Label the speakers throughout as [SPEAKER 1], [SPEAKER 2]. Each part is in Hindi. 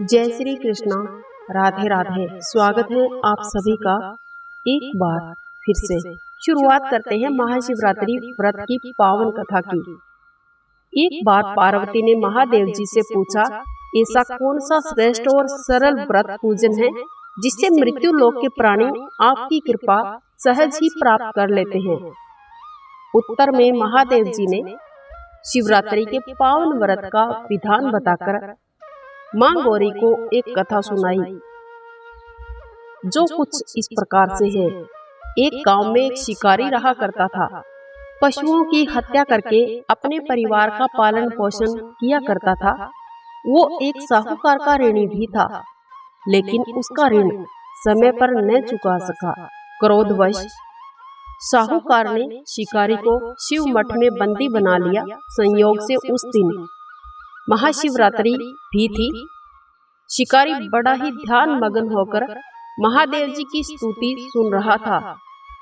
[SPEAKER 1] जय श्री कृष्णा। राधे राधे। स्वागत है आप सभी का एक बार फिर से। शुरुआत करते हैं महाशिवरात्रि व्रत की पावन कथा की। एक बार पार्वती ने महादेव जी से पूछा, ऐसा कौन सा श्रेष्ठ और सरल व्रत पूजन है जिससे मृत्यु लोक के प्राणी आपकी कृपा सहज ही प्राप्त कर लेते हैं। उत्तर में महादेव जी ने शिवरात्रि के पावन व्रत का विधान बताकर मां गौरी को एक कथा सुनाई, जो कुछ इस प्रकार से है। एक गांव में एक शिकारी रहा करता था। पशुओं की हत्या करके अपने परिवार का पालन पोषण किया करता था। वो एक साहूकार का ऋणी भी था, लेकिन उसका ऋण समय पर न चुका सका। क्रोधवश साहूकार ने शिकारी को शिव मठ में बंदी बना लिया। संयोग से उस दिन महाशिवरात्रि भी थी। शिकारी बड़ा ही ध्यान मग्न होकर महादेव जी की स्तुति सुन रहा था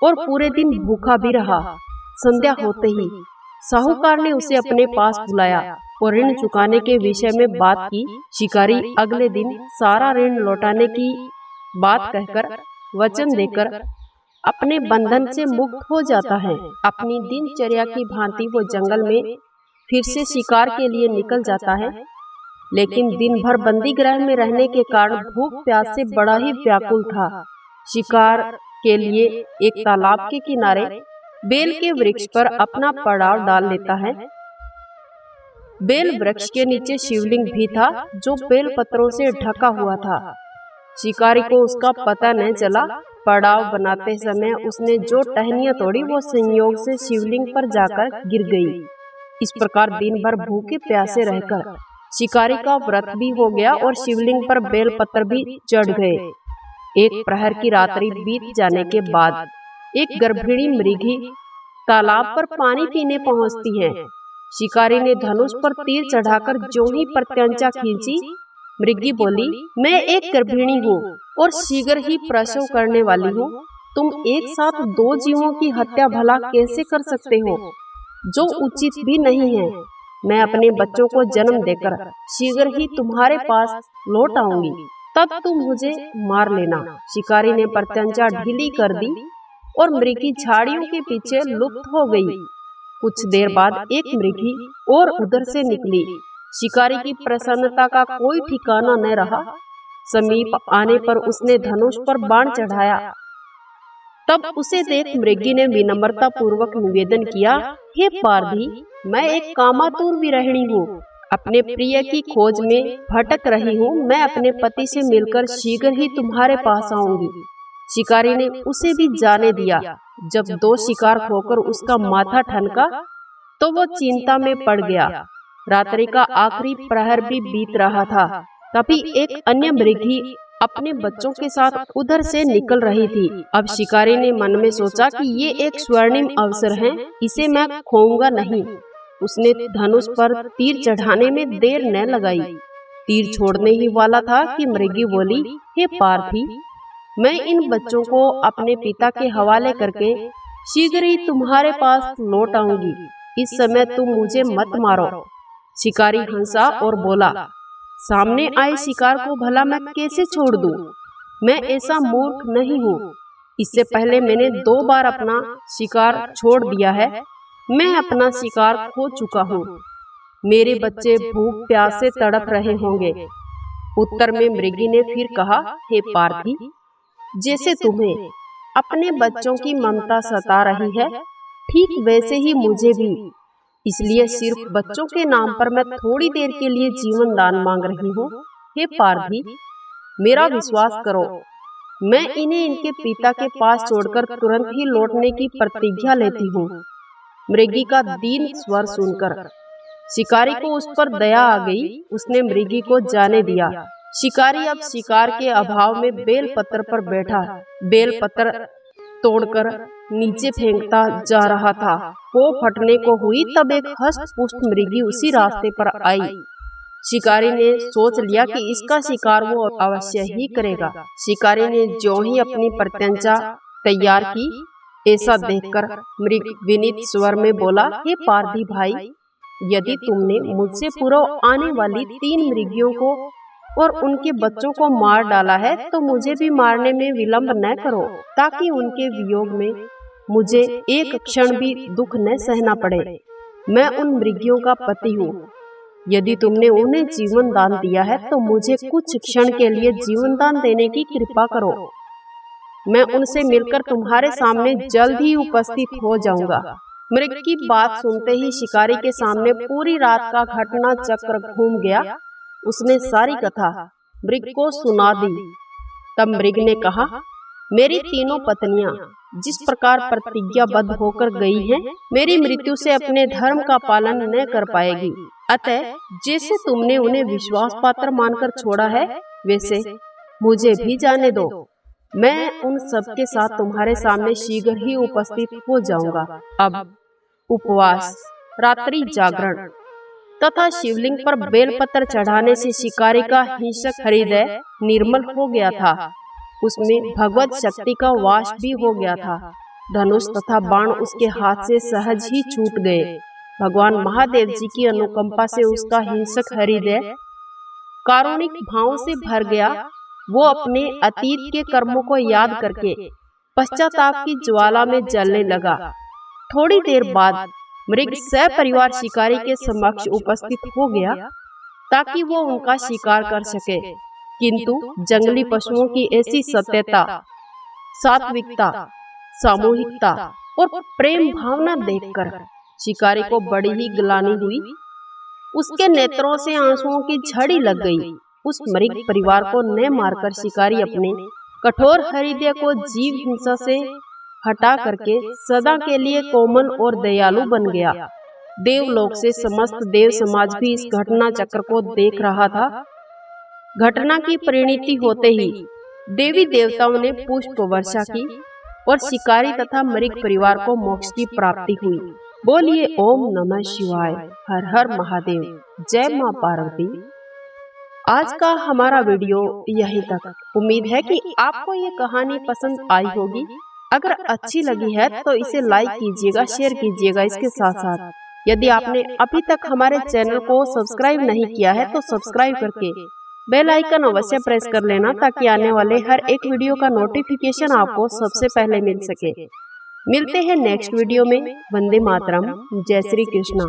[SPEAKER 1] और पूरे दिन भूखा भी रहा। संध्या होते ही साहूकार ने उसे अपने पास बुलाया और ऋण चुकाने के विषय में बात की। शिकारी अगले दिन सारा ऋण लौटाने की बात कहकर वचन देकर अपने बंधन से मुक्त हो जाता है। अपनी दिनचर्या की भांति वो जंगल में फिर से शिकार के लिए निकल जाता है, लेकिन दिन भर बंदी गृह में रहने के कारण भूख प्यास से बड़ा ही व्याकुल था। शिकार के लिए एक तालाब के किनारे बेल के वृक्ष पर अपना पड़ाव डाल लेता है। बेल वृक्ष के नीचे शिवलिंग भी था, जो बेल पत्रों से ढका हुआ था। शिकारी को उसका पता न चला। पड़ाव बनाते समय उसने जो टहनियां तोड़ी, वो संयोग से शिवलिंग पर जाकर गिर गई। इस प्रकार दिन भर भूखे प्यासे रहकर शिकारी का व्रत भी हो गया और शिवलिंग पर बेल पत्र भी चढ़ गए। एक प्रहर की रात्रि बीत जाने के बाद एक गर्भिणी मृगी तालाब पर पानी पीने पहुंचती है। शिकारी ने धनुष पर तीर चढ़ाकर जो ही प्रत्यंचा खींची, मृगी बोली, मैं एक गर्भिणी हूँ और शीघ्र ही प्रसव करने वाली हूँ। तुम एक साथ दो जीवों की हत्या भला कैसे कर सकते हो, जो उचित भी नहीं है। मैं अपने बच्चों को जन्म देकर शीघ्र ही तुम्हारे पास लौट आऊंगी, तब तुम मुझे मार लेना। शिकारी ने प्रत्यंचा ढीली कर दी और मृगी झाड़ियों के पीछे लुप्त हो गई। कुछ देर बाद एक मृगी और उधर से निकली। शिकारी की प्रसन्नता का कोई ठिकाना न रहा। समीप आने पर उसने धनुष पर बाण चढ़ाया। तब उसे देख मृगी ने विनम्रता पूर्वक निवेदन किया, हे पारधी, मैं एक कामातुर विरहिणी हूँ, अपने प्रिय की खोज में भटक रही हूँ। मैं अपने पति से मिलकर शीघ्र ही तुम्हारे पास आऊंगी। शिकारी ने उसे भी जाने दिया। जब दो शिकार खोकर उसका माथा ठनका तो वो चिंता में पड़ गया। रात्रि का आखिरी प्रहर भी बीत रहा था। तभी एक अन्य मृगी अपने बच्चों के साथ उधर से निकल रही थी। अब शिकारी ने मन में सोचा कि ये एक स्वर्णिम अवसर है, इसे मैं खोऊंगा नहीं। उसने धनुष पर तीर चढ़ाने में देर न लगाई। तीर छोड़ने ही वाला था कि मृगी बोली, हे पार्थी, मैं इन बच्चों को अपने पिता के हवाले करके शीघ्र ही तुम्हारे पास लौट आऊंगी। इस समय तुम मुझे मत मारो। शिकारी हंसा और बोला, सामने आए शिकार को भला मैं कैसे छोड़ दूं? मैं ऐसा मूर्ख नहीं हूँ। इससे पहले मैंने 2 बार अपना शिकार छोड़ दिया है। मैं अपना शिकार खो चुका हूँ। मेरे बच्चे भूख प्यास से तड़प रहे होंगे। उत्तर में मृगी ने फिर कहा, हे पार्थी, जैसे तुम्हें अपने बच्चों की ममता सता रही है, ठीक वैसे ही मुझे भी। इसलिए सिर्फ बच्चों के नाम पर मैं थोड़ी देर के लिए जीवन दान मांग रही हूँ। हे पारधी, मेरा विश्वास करो, मैं इन्हें इनके पिता के पास छोड़कर तुरंत ही लौटने की प्रतिज्ञा लेती हूँ। मृगी का दीन स्वर सुनकर शिकारी को उस पर दया आ गई। उसने मृगी को जाने दिया। शिकारी अब शिकार के अभाव में बेल पत्र पर बैठा बेल पत्र तोड़कर नीचे फेंकता जा रहा था। वो फटने को हुई, तब एक हष्ट पुष्ट मृगी उसी रास्ते पर आई। शिकारी ने सोच लिया कि इसका शिकार वो अवश्य ही करेगा। शिकारी ने जो ही अपनी प्रत्यंचा तैयार की, ऐसा देखकर मृग विनीत स्वर में बोला, हे पारधी भाई, यदि तुमने मुझसे पूर्व आने वाली 3 मृगियों को और उनके बच्चों को मार डाला है तो मुझे भी मारने में विलंब न करो, ताकि उनके वियोग में मुझे एक क्षण भी दुख न सहना पड़े। मैं उन मृगियों का पति हूँ। यदि तुमने उन्हें जीवन दान दिया है तो मुझे कुछ क्षण के लिए जीवन दान देने की कृपा करो। मैं उनसे मिलकर तुम्हारे सामने जल्द ही उपस्थित हो जाऊंगा। मृग की बात सुनते ही शिकारी के सामने पूरी रात का घटना चक्र घूम गया। उसने सारी कथा मृग को सुना दी। तब मृग ने कहा, मेरी तीनों पत्नियां जिस प्रकार प्रतिज्ञाबद्ध होकर गई हैं, मेरी मृत्यु से अपने धर्म का पालन न कर पाएगी। अतः जैसे तुमने उन्हें विश्वास पात्र मानकर छोड़ा है, वैसे मुझे भी जाने दो। मैं उन सबके साथ तुम्हारे सामने शीघ्र ही उपस्थित हो जाऊंगा। अब उपवास, रात्रि जागरण तथा शिवलिंग पर बेलपत्र चढ़ाने से शिकारी का हिंसक हृदय निर्मल हो गया था। उसमें भगवत शक्ति का वास भी हो गया था। धनुष तथा बाण उसके हाथ से सहज ही छूट गए। भगवान महादेव जी की अनुकंपा से उसका हिंसक हृदय कारुणिक भावों से भर गया। वो अपने अतीत के कर्मों को याद करके पश्चाताप की ज्वाला में जलने लगा। थोड़ी देर बाद मृग सपरिवार शिकारी के समक्ष उपस्थित हो गया ताकि वो उनका शिकार कर सके। किंतु जंगली पशुओं की ऐसी सत्यता, सात्विकता, सामूहिकता और प्रेम भावना देखकर शिकारी को बड़ी ही ग्लानि हुई। उसके नेत्रों से आंसुओं की झड़ी लग गई। उस मृग परिवार को न मारकर शिकारी अपने कठोर हृदय को जीव हिंसा से हटा करके सदा के लिए कोमल और दयालु बन गया। देवलोक से समस्त देव समाज भी इस घटना चक्र को देख रहा था। घटना की परिणति होते ही देवी देवताओं ने पुष्प वर्षा की और शिकारी तथा मृग परिवार को मोक्ष की प्राप्ति हुई। बोलिए ओम नमः शिवाय। हर हर महादेव। जय मां पार्वती। आज का हमारा वीडियो यहीं तक। उम्मीद है कि आपको ये कहानी पसंद आई होगी। अगर अच्छी लगी है तो इसे लाइक कीजिएगा, शेयर कीजिएगा। इसके साथ साथ यदि आपने अभी तक हमारे चैनल को सब्सक्राइब नहीं किया है तो सब्सक्राइब करके बेल आइकन अवश्य प्रेस कर लेना, ताकि आने वाले हर एक वीडियो का नोटिफिकेशन आपको सबसे पहले मिल सके। मिलते हैं नेक्स्ट वीडियो में। वंदे मातरम। जय श्री कृष्णा।